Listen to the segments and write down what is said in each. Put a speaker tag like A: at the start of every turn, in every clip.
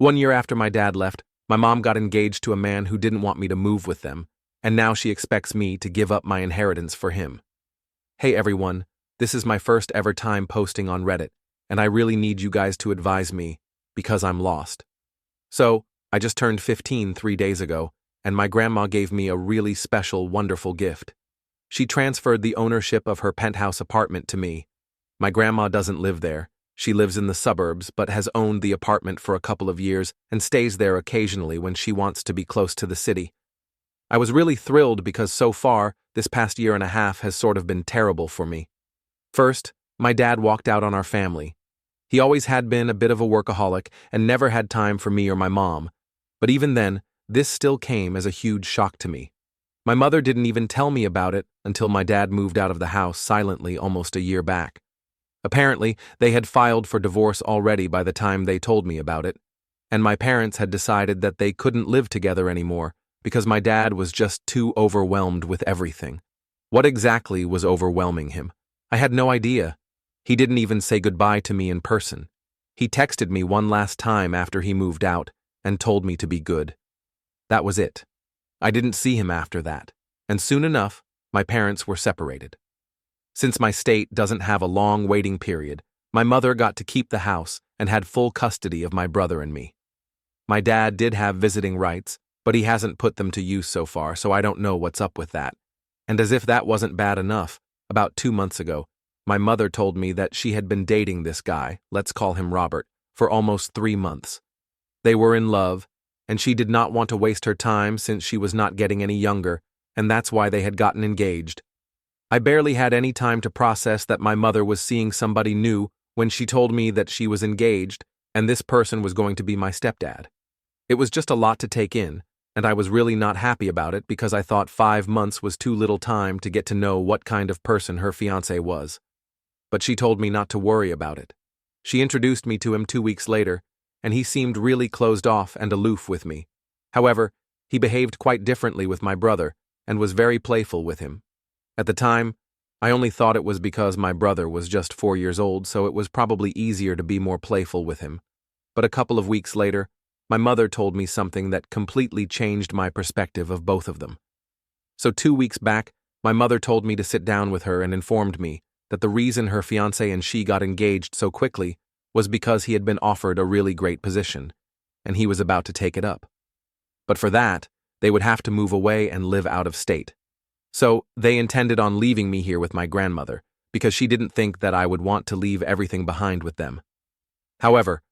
A: 1 year after my dad left, my mom got engaged to a man who didn't want me to move with them, and now she expects me to give up my inheritance for him. Hey everyone, this is my first ever time posting on Reddit, and I really need you guys to advise me, because I'm lost. So, I just turned 15 3 days ago, and my grandma gave me a really special, wonderful gift. She transferred the ownership of her penthouse apartment to me. My grandma doesn't live there. She lives in the suburbs but has owned the apartment for a couple of years and stays there occasionally when she wants to be close to the city. I was really thrilled because so far, this past year and a half has sort of been terrible for me. First, my dad walked out on our family. He always had been a bit of a workaholic and never had time for me or my mom. But even then, this still came as a huge shock to me. My mother didn't even tell me about it until my dad moved out of the house silently almost a year back. Apparently, they had filed for divorce already by the time they told me about it, and my parents had decided that they couldn't live together anymore because my dad was just too overwhelmed with everything. What exactly was overwhelming him? I had no idea. He didn't even say goodbye to me in person. He texted me one last time after he moved out and told me to be good. That was it. I didn't see him after that, and soon enough, my parents were separated. Since my state doesn't have a long waiting period, my mother got to keep the house and had full custody of my brother and me. My dad did have visiting rights, but he hasn't put them to use so far, so I don't know what's up with that. And as if that wasn't bad enough, about 2 months ago, my mother told me that she had been dating this guy, let's call him Robert, for almost 3 months. They were in love, and she did not want to waste her time since she was not getting any younger, and that's why they had gotten engaged. I barely had any time to process that my mother was seeing somebody new when she told me that she was engaged and this person was going to be my stepdad. It was just a lot to take in, and I was really not happy about it because I thought 5 months was too little time to get to know what kind of person her fiancé was. But she told me not to worry about it. She introduced me to him 2 weeks later, and he seemed really closed off and aloof with me. However, he behaved quite differently with my brother and was very playful with him. At the time, I only thought it was because my brother was just 4 years old, so it was probably easier to be more playful with him. But a couple of weeks later, my mother told me something that completely changed my perspective of both of them. So 2 weeks back, my mother told me to sit down with her and informed me that the reason her fiancé and she got engaged so quickly was because he had been offered a really great position, and he was about to take it up. But for that, they would have to move away and live out of state. So they intended on leaving me here with my grandmother, because she didn't think that I would want to leave everything behind with them. However,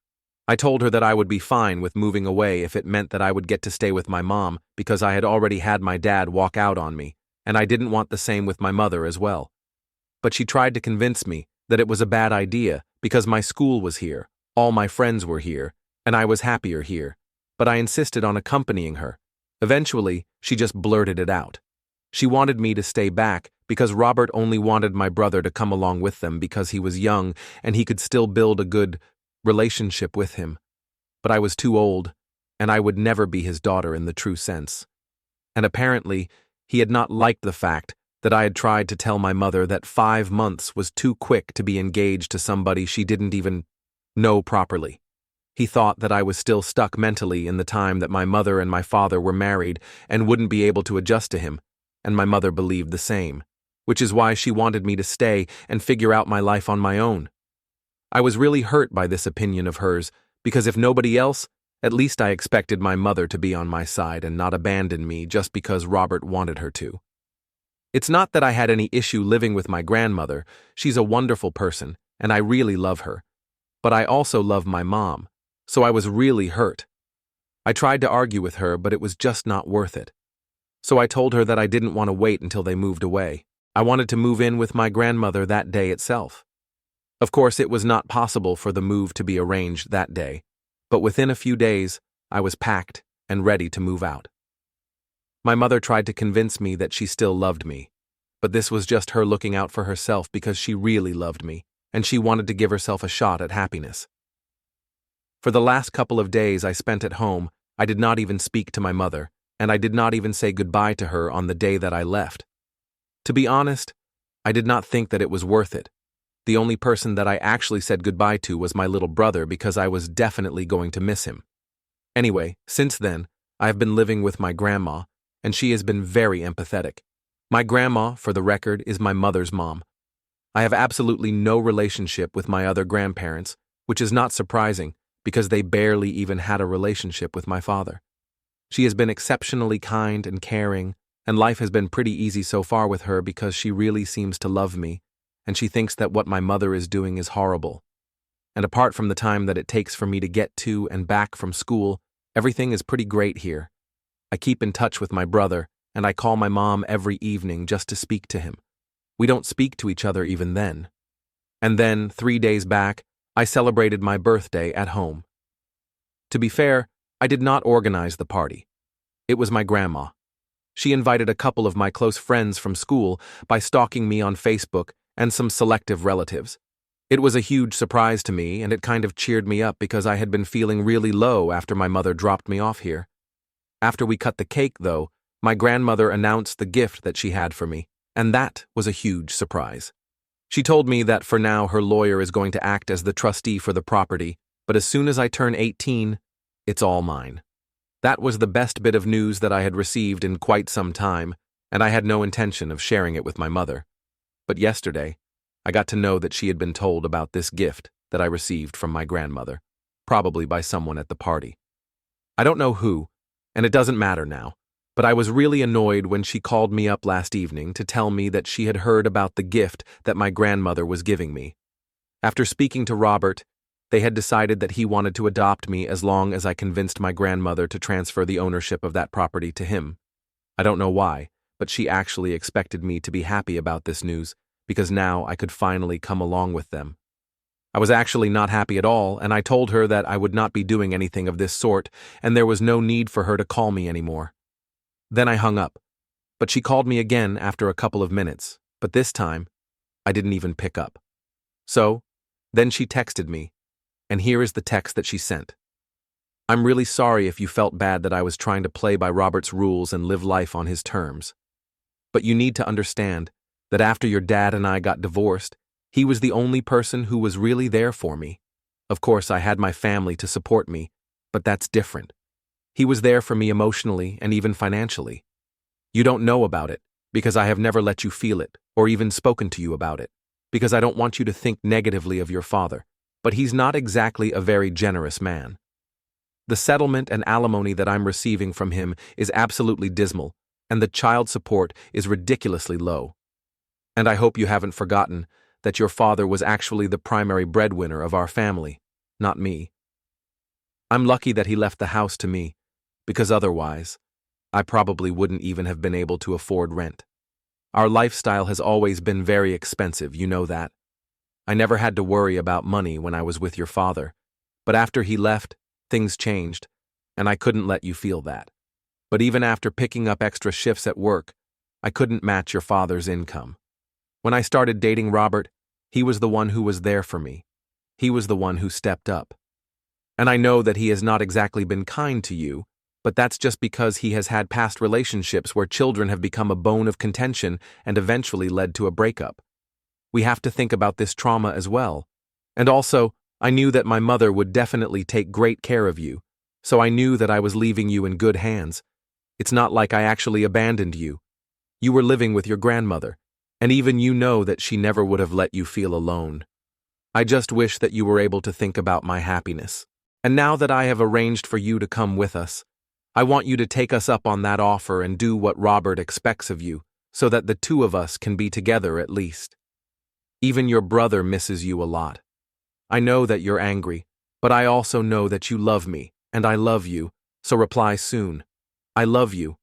A: I told her that I would be fine with moving away if it meant that I would get to stay with my mom because I had already had my dad walk out on me, and I didn't want the same with my mother as well. But she tried to convince me that it was a bad idea because my school was here, all my friends were here, and I was happier here. But I insisted on accompanying her. Eventually, she just blurted it out. She wanted me to stay back because Robert only wanted my brother to come along with them because he was young and he could still build a good relationship with him. But I was too old, and I would never be his daughter in the true sense. And apparently, he had not liked the fact that I had tried to tell my mother that 5 months was too quick to be engaged to somebody she didn't even know properly. He thought that I was still stuck mentally in the time that my mother and my father were married and wouldn't be able to adjust to him, and my mother believed the same, which is why she wanted me to stay and figure out my life on my own. I was really hurt by this opinion of hers because if nobody else, at least I expected my mother to be on my side and not abandon me just because Robert wanted her to. It's not that I had any issue living with my grandmother. She's a wonderful person, and I really love her. But I also love my mom, so I was really hurt. I tried to argue with her, but it was just not worth it. So I told her that I didn't want to wait until they moved away. I wanted to move in with my grandmother that day itself. Of course, it was not possible for the move to be arranged that day, but within a few days, I was packed and ready to move out. My mother tried to convince me that she still loved me, but this was just her looking out for herself because she really loved me, and she wanted to give herself a shot at happiness. For the last couple of days I spent at home, I did not even speak to my mother, and I did not even say goodbye to her on the day that I left. To be honest, I did not think that it was worth it. The only person that I actually said goodbye to was my little brother because I was definitely going to miss him. Anyway, since then, I have been living with my grandma, and she has been very empathetic. My grandma, for the record, is my mother's mom. I have absolutely no relationship with my other grandparents, which is not surprising because they barely even had a relationship with my father. She has been exceptionally kind and caring, and life has been pretty easy so far with her because she really seems to love me, and she thinks that what my mother is doing is horrible. And apart from the time that it takes for me to get to and back from school, everything is pretty great here. I keep in touch with my brother, and I call my mom every evening just to speak to him. We don't speak to each other even then. And then, 3 days back, I celebrated my birthday at home. To be fair, I did not organize the party. It was my grandma. She invited a couple of my close friends from school by stalking me on Facebook and some selective relatives. It was a huge surprise to me, and it kind of cheered me up because I had been feeling really low after my mother dropped me off here. After we cut the cake, though, my grandmother announced the gift that she had for me, and that was a huge surprise. She told me that for now her lawyer is going to act as the trustee for the property, but as soon as I turn 18, it's all mine. That was the best bit of news that I had received in quite some time, and I had no intention of sharing it with my mother. But yesterday, I got to know that she had been told about this gift that I received from my grandmother, probably by someone at the party. I don't know who, and it doesn't matter now, but I was really annoyed when she called me up last evening to tell me that she had heard about the gift that my grandmother was giving me. After speaking to Robert, they had decided that he wanted to adopt me as long as I convinced my grandmother to transfer the ownership of that property to him. I don't know why, but she actually expected me to be happy about this news, because now I could finally come along with them. I was actually not happy at all, and I told her that I would not be doing anything of this sort, and there was no need for her to call me anymore. Then I hung up, but she called me again after a couple of minutes, but this time, I didn't even pick up. So, then she texted me, and here is the text that she sent. I'm really sorry if you felt bad that I was trying to play by Robert's rules and live life on his terms. But you need to understand that after your dad and I got divorced, he was the only person who was really there for me. Of course, I had my family to support me, but that's different. He was there for me emotionally and even financially. You don't know about it, because I have never let you feel it, or even spoken to you about it, because I don't want you to think negatively of your father, but he's not exactly a very generous man. The settlement and alimony that I'm receiving from him is absolutely dismal, and the child support is ridiculously low. And I hope you haven't forgotten that your father was actually the primary breadwinner of our family, not me. I'm lucky that he left the house to me, because otherwise, I probably wouldn't even have been able to afford rent. Our lifestyle has always been very expensive, you know that. I never had to worry about money when I was with your father, but after he left, things changed, and I couldn't let you feel that. But even after picking up extra shifts at work, I couldn't match your father's income. When I started dating Robert, he was the one who was there for me. He was the one who stepped up. And I know that he has not exactly been kind to you, but that's just because he has had past relationships where children have become a bone of contention and eventually led to a breakup. We have to think about this trauma as well. And also, I knew that my mother would definitely take great care of you, so I knew that I was leaving you in good hands. It's not like I actually abandoned you. You were living with your grandmother, and even you know that she never would have let you feel alone. I just wish that you were able to think about my happiness. And now that I have arranged for you to come with us, I want you to take us up on that offer and do what Robert expects of you, so that the two of us can be together at least. Even your brother misses you a lot. I know that you're angry, but I also know that you love me, and I love you, so reply soon. I love you.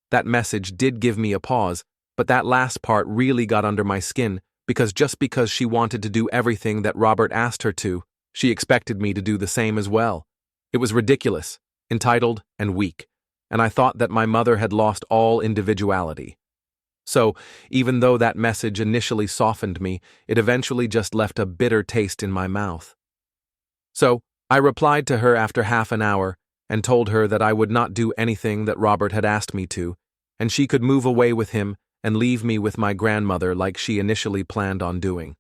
A: That message did give me a pause, but that last part really got under my skin, because just because she wanted to do everything that Robert asked her to, she expected me to do the same as well. It was ridiculous, entitled, and weak, and I thought that my mother had lost all individuality. So, even though that message initially softened me, it eventually just left a bitter taste in my mouth. So, I replied to her after half an hour and told her that I would not do anything that Robert had asked me to, and she could move away with him and leave me with my grandmother like she initially planned on doing.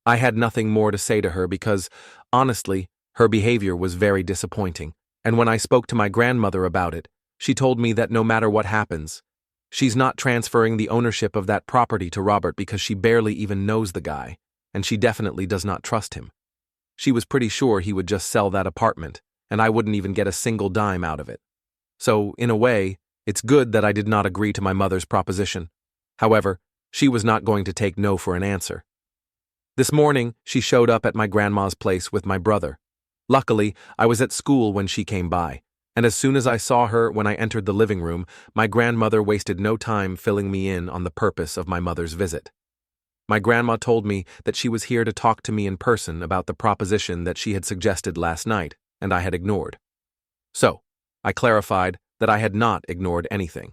A: I had nothing more to say to her because, honestly, her behavior was very disappointing, And when I spoke to my grandmother about it, she told me that no matter what happens, she's not transferring the ownership of that property to Robert because she barely even knows the guy, and she definitely does not trust him. She was pretty sure he would just sell that apartment, and I wouldn't even get a single dime out of it. So, in a way, it's good that I did not agree to my mother's proposition. However, she was not going to take no for an answer. This morning, she showed up at my grandma's place with my brother. Luckily, I was at school when she came by, and as soon as I saw her when I entered the living room, my grandmother wasted no time filling me in on the purpose of my mother's visit. My grandma told me that she was here to talk to me in person about the proposition that she had suggested last night, and I had ignored. So, I clarified that I had not ignored anything.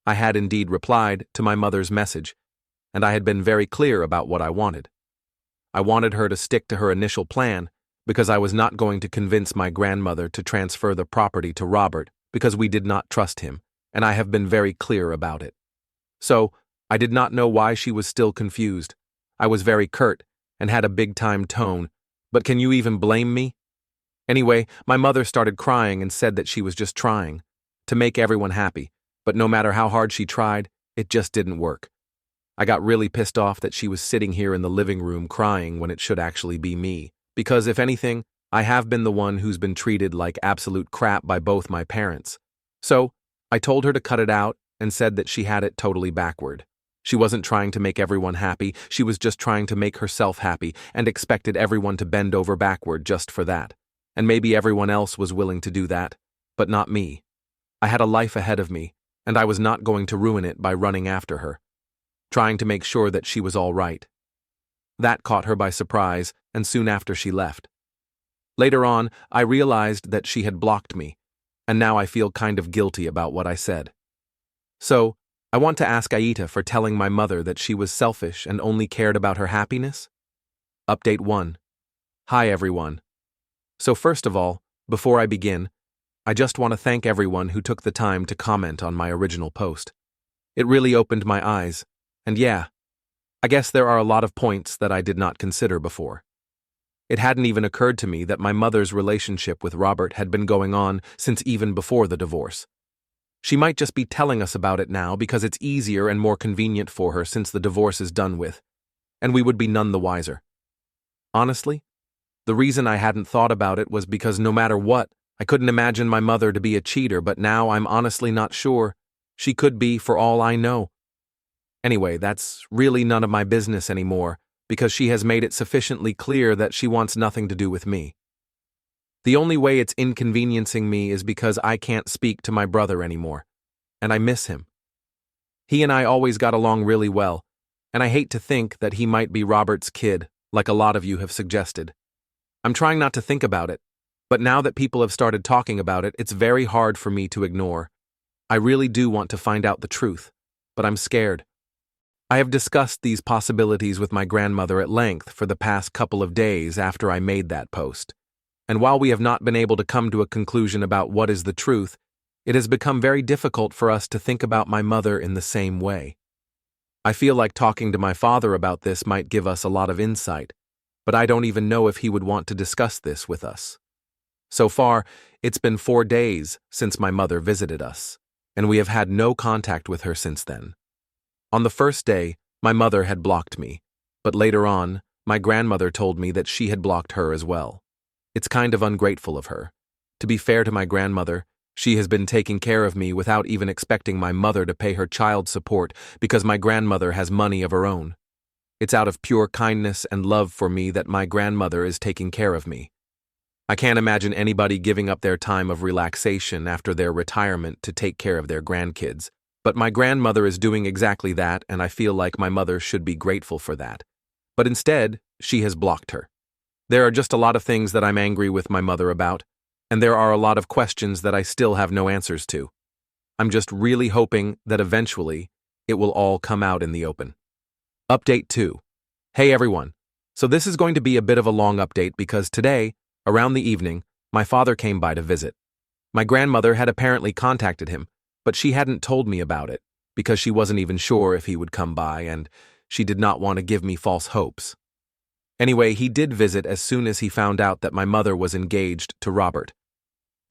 A: I had indeed replied to my mother's message, and I had been very clear about what I wanted. I wanted her to stick to her initial plan because I was not going to convince my grandmother to transfer the property to Robert because we did not trust him, and I have been very clear about it. So, I did not know why she was still confused. I was very curt and had a big-time tone, but can you even blame me? Anyway, my mother started crying and said that she was just trying to make everyone happy, but no matter how hard she tried, it just didn't work. I got really pissed off that she was sitting here in the living room crying when it should actually be me, because if anything, I have been the one who's been treated like absolute crap by both my parents. So, I told her to cut it out and said that she had it totally backward. She wasn't trying to make everyone happy, she was just trying to make herself happy and expected everyone to bend over backward just for that. And maybe everyone else was willing to do that, but not me. I had a life ahead of me, and I was not going to ruin it by running after her, trying to make sure that she was all right. That caught her by surprise, and soon after she left. Later on, I realized that she had blocked me, and now I feel kind of guilty about what I said. So, I want to ask Aita for telling my mother that she was selfish and only cared about her happiness? Update 1. Hi everyone. So first of all, before I begin, I just want to thank everyone who took the time to comment on my original post. It really opened my eyes, and yeah, I guess there are a lot of points that I did not consider before. It hadn't even occurred to me that my mother's relationship with Robert had been going on since even before the divorce. She might just be telling us about it now because it's easier and more convenient for her since the divorce is done with, and we would be none the wiser. Honestly, the reason I hadn't thought about it was because no matter what, I couldn't imagine my mother to be a cheater, but now I'm honestly not sure. She could be for all I know. Anyway, that's really none of my business anymore, because she has made it sufficiently clear that she wants nothing to do with me. The only way it's inconveniencing me is because I can't speak to my brother anymore, and I miss him. He and I always got along really well, and I hate to think that he might be Robert's kid, like a lot of you have suggested. I'm trying not to think about it, but now that people have started talking about it, it's very hard for me to ignore. I really do want to find out the truth, but I'm scared. I have discussed these possibilities with my grandmother at length for the past couple of days after I made that post. And while we have not been able to come to a conclusion about what is the truth, it has become very difficult for us to think about my mother in the same way. I feel like talking to my father about this might give us a lot of insight, but I don't even know if he would want to discuss this with us. So far, it's been 4 days since my mother visited us, and we have had no contact with her since then. On the first day, my mother had blocked me, but later on, my grandmother told me that she had blocked her as well. It's kind of ungrateful of her. To be fair to my grandmother, she has been taking care of me without even expecting my mother to pay her child support because my grandmother has money of her own. It's out of pure kindness and love for me that my grandmother is taking care of me. I can't imagine anybody giving up their time of relaxation after their retirement to take care of their grandkids, but my grandmother is doing exactly that, and I feel like my mother should be grateful for that. But instead, she has blocked her. There are just a lot of things that I'm angry with my mother about, and there are a lot of questions that I still have no answers to. I'm just really hoping that eventually it will all come out in the open. Update 2. Hey everyone. So this is going to be a bit of a long update because today, around the evening, my father came by to visit. My grandmother had apparently contacted him, but she hadn't told me about it because she wasn't even sure if he would come by and she did not want to give me false hopes. Anyway, he did visit as soon as he found out that my mother was engaged to Robert.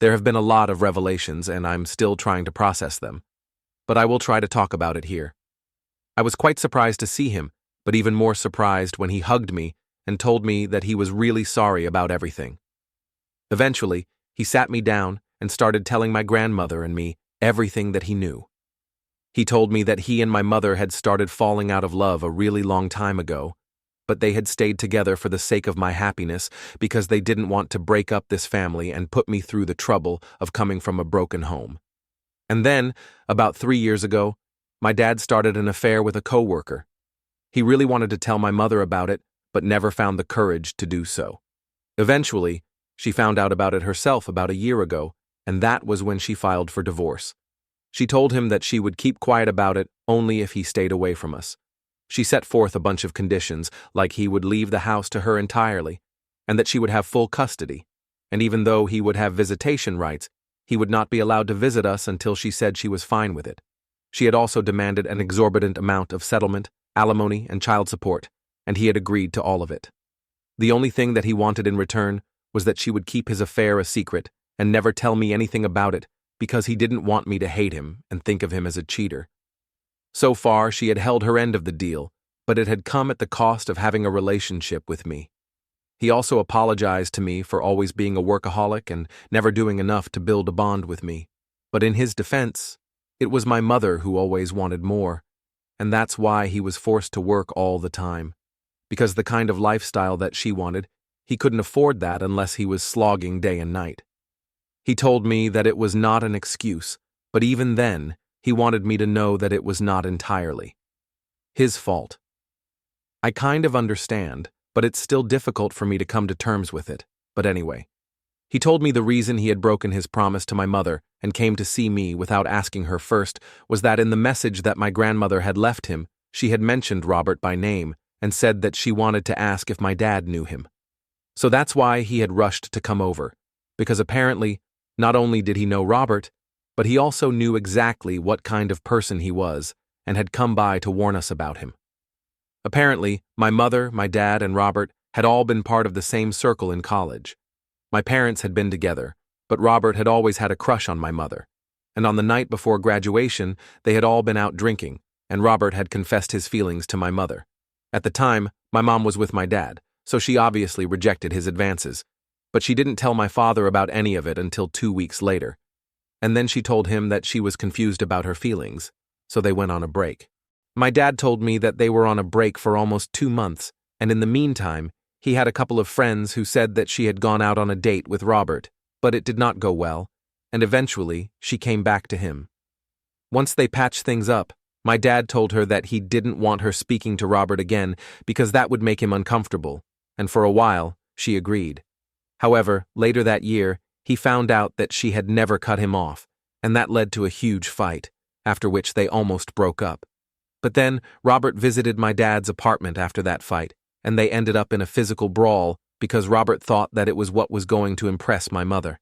A: There have been a lot of revelations, and I'm still trying to process them. But I will try to talk about it here. I was quite surprised to see him, but even more surprised when he hugged me and told me that he was really sorry about everything. Eventually, he sat me down and started telling my grandmother and me everything that he knew. He told me that he and my mother had started falling out of love a really long time ago, but they had stayed together for the sake of my happiness because they didn't want to break up this family and put me through the trouble of coming from a broken home. And then, about 3 years ago, my dad started an affair with a coworker. He really wanted to tell my mother about it, but never found the courage to do so. Eventually, she found out about it herself about a year ago, and that was when she filed for divorce. She told him that she would keep quiet about it only if he stayed away from us. She set forth a bunch of conditions, like he would leave the house to her entirely, and that she would have full custody, and even though he would have visitation rights, he would not be allowed to visit us until she said she was fine with it. She had also demanded an exorbitant amount of settlement, alimony, and child support, and he had agreed to all of it. The only thing that he wanted in return was that she would keep his affair a secret and never tell me anything about it because he didn't want me to hate him and think of him as a cheater. So far, she had held her end of the deal, but it had come at the cost of having a relationship with me. He also apologized to me for always being a workaholic and never doing enough to build a bond with me. But in his defense, it was my mother who always wanted more, and that's why he was forced to work all the time. Because the kind of lifestyle that she wanted, he couldn't afford that unless he was slogging day and night. He told me that it was not an excuse, but even then, he wanted me to know that it was not entirely his fault. I kind of understand, but it's still difficult for me to come to terms with it. But anyway, he told me the reason he had broken his promise to my mother and came to see me without asking her first was that in the message that my grandmother had left him, she had mentioned Robert by name and said that she wanted to ask if my dad knew him. So that's why he had rushed to come over, because apparently, not only did he know Robert, but he also knew exactly what kind of person he was and had come by to warn us about him. Apparently, my mother, my dad, and Robert had all been part of the same circle in college. My parents had been together, but Robert had always had a crush on my mother. And on the night before graduation, they had all been out drinking, and Robert had confessed his feelings to my mother. At the time, my mom was with my dad, so she obviously rejected his advances. But she didn't tell my father about any of it until 2 weeks later. And then she told him that she was confused about her feelings, so they went on a break. My dad told me that they were on a break for almost 2 months, and in the meantime, he had a couple of friends who said that she had gone out on a date with Robert, but it did not go well, and eventually she came back to him. Once they patched things up, my dad told her that he didn't want her speaking to Robert again because that would make him uncomfortable, and for a while, she agreed. However, later that year, he found out that she had never cut him off, and that led to a huge fight, after which they almost broke up. But then, Robert visited my dad's apartment after that fight, and they ended up in a physical brawl because Robert thought that it was what was going to impress my mother.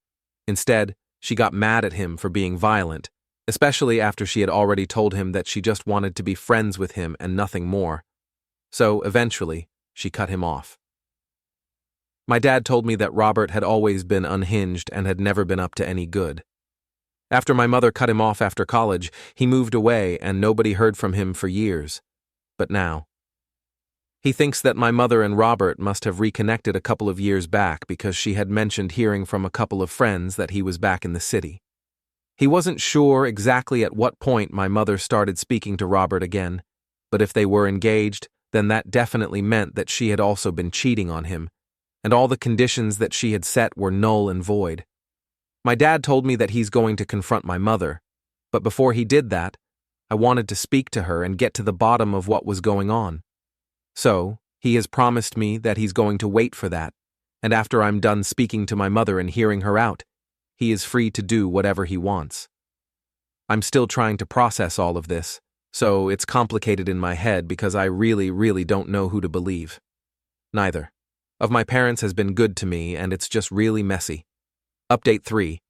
A: Instead, she got mad at him for being violent, especially after she had already told him that she just wanted to be friends with him and nothing more. So, eventually, she cut him off. My dad told me that Robert had always been unhinged and had never been up to any good. After my mother cut him off after college, he moved away and nobody heard from him for years. But now, he thinks that my mother and Robert must have reconnected a couple of years back because she had mentioned hearing from a couple of friends that he was back in the city. He wasn't sure exactly at what point my mother started speaking to Robert again, but if they were engaged, then that definitely meant that she had also been cheating on him, and all the conditions that she had set were null and void. My dad told me that he's going to confront my mother, but before he did that, I wanted to speak to her and get to the bottom of what was going on. So, he has promised me that he's going to wait for that, and after I'm done speaking to my mother and hearing her out, he is free to do whatever he wants. I'm still trying to process all of this, so it's complicated in my head because I really don't know who to believe. Neither of my parents has been good to me, and it's just really messy. Update 3.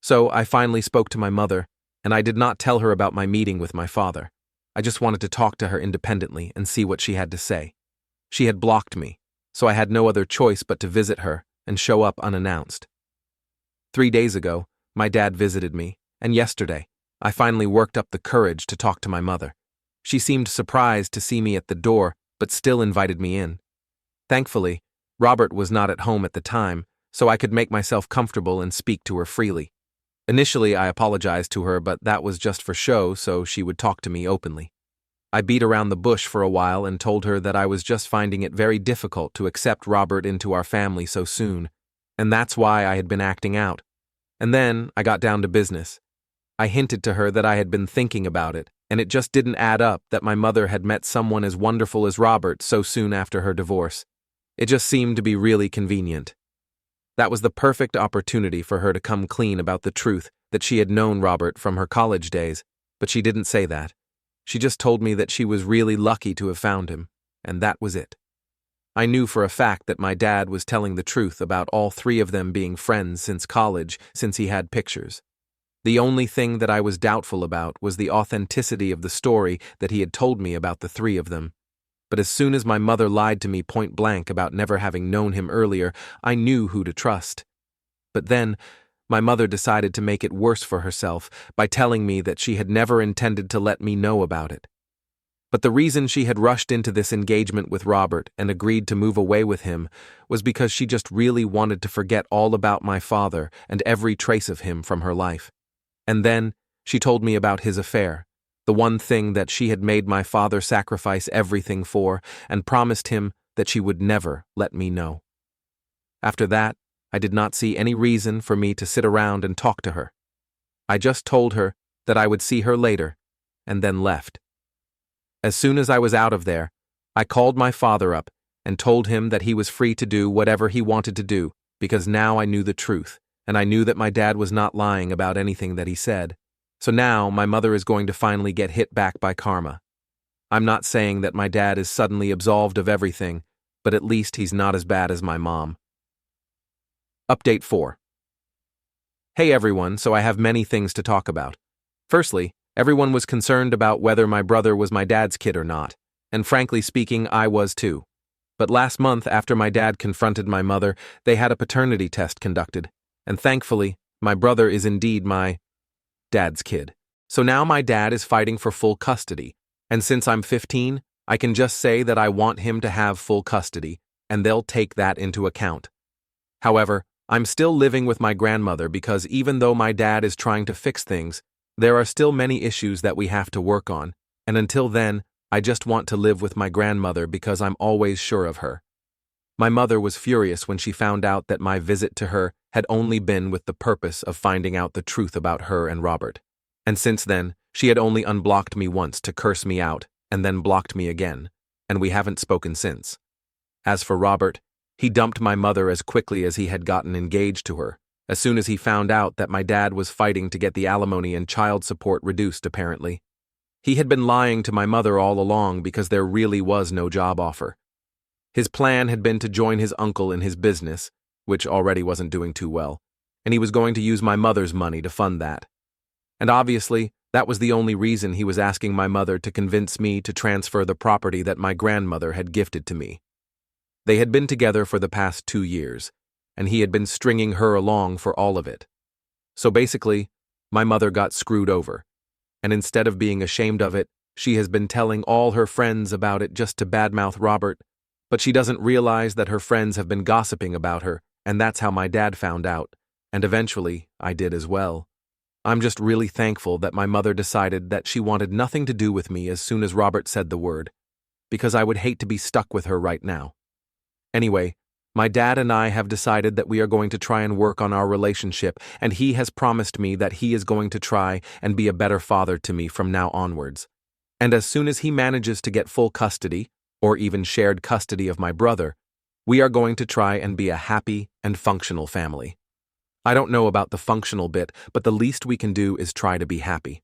A: So I finally spoke to my mother, and I did not tell her about my meeting with my father. I just wanted to talk to her independently and see what she had to say. She had blocked me, so I had no other choice but to visit her and show up unannounced. 3 days ago, my dad visited me, and yesterday, I finally worked up the courage to talk to my mother. She seemed surprised to see me at the door, but still invited me in. Thankfully, Robert was not at home at the time, so I could make myself comfortable and speak to her freely. Initially, I apologized to her, but that was just for show, so she would talk to me openly. I beat around the bush for a while and told her that I was just finding it very difficult to accept Robert into our family so soon, and that's why I had been acting out. And then I got down to business. I hinted to her that I had been thinking about it, and it just didn't add up that my mother had met someone as wonderful as Robert so soon after her divorce. It just seemed to be really convenient. That was the perfect opportunity for her to come clean about the truth that she had known Robert from her college days, but she didn't say that. She just told me that she was really lucky to have found him, and that was it. I knew for a fact that my dad was telling the truth about all three of them being friends since college, since he had pictures. The only thing that I was doubtful about was the authenticity of the story that he had told me about the three of them. But as soon as my mother lied to me point blank about never having known him earlier, I knew who to trust. But then, my mother decided to make it worse for herself by telling me that she had never intended to let me know about it. But the reason she had rushed into this engagement with Robert and agreed to move away with him was because she just really wanted to forget all about my father and every trace of him from her life. And then, she told me about his affair, the one thing that she had made my father sacrifice everything for, and promised him that she would never let me know. After that, I did not see any reason for me to sit around and talk to her. I just told her that I would see her later, and then left. As soon as I was out of there, I called my father up and told him that he was free to do whatever he wanted to do, because now I knew the truth, and I knew that my dad was not lying about anything that he said. So now my mother is going to finally get hit back by karma. I'm not saying that my dad is suddenly absolved of everything, but at least he's not as bad as my mom. Update 4. Hey everyone, so I have many things to talk about. Firstly, everyone was concerned about whether my brother was my dad's kid or not, and frankly speaking, I was too. But last month, after my dad confronted my mother, they had a paternity test conducted, and thankfully, my brother is indeed my dad's kid. So now my dad is fighting for full custody, and since I'm 15, I can just say that I want him to have full custody, and they'll take that into account. However, I'm still living with my grandmother because even though my dad is trying to fix things, there are still many issues that we have to work on, and until then, I just want to live with my grandmother because I'm always sure of her. My mother was furious when she found out that my visit to her had only been with the purpose of finding out the truth about her and Robert. And since then, she had only unblocked me once to curse me out and then blocked me again, and we haven't spoken since. As for Robert, he dumped my mother as quickly as he had gotten engaged to her, as soon as he found out that my dad was fighting to get the alimony and child support reduced, apparently. He had been lying to my mother all along because there really was no job offer. His plan had been to join his uncle in his business, which already wasn't doing too well, and he was going to use my mother's money to fund that. And obviously, that was the only reason he was asking my mother to convince me to transfer the property that my grandmother had gifted to me. They had been together for the past 2 years, and he had been stringing her along for all of it. So basically, my mother got screwed over, and instead of being ashamed of it, she has been telling all her friends about it just to badmouth Robert, but she doesn't realize that her friends have been gossiping about her, and that's how my dad found out, and eventually, I did as well. I'm just really thankful that my mother decided that she wanted nothing to do with me as soon as Robert said the word, because I would hate to be stuck with her right now. Anyway, my dad and I have decided that we are going to try and work on our relationship, and he has promised me that he is going to try and be a better father to me from now onwards. And as soon as he manages to get full custody, or even shared custody of my brother, we are going to try and be a happy and functional family. I don't know about the functional bit, but the least we can do is try to be happy.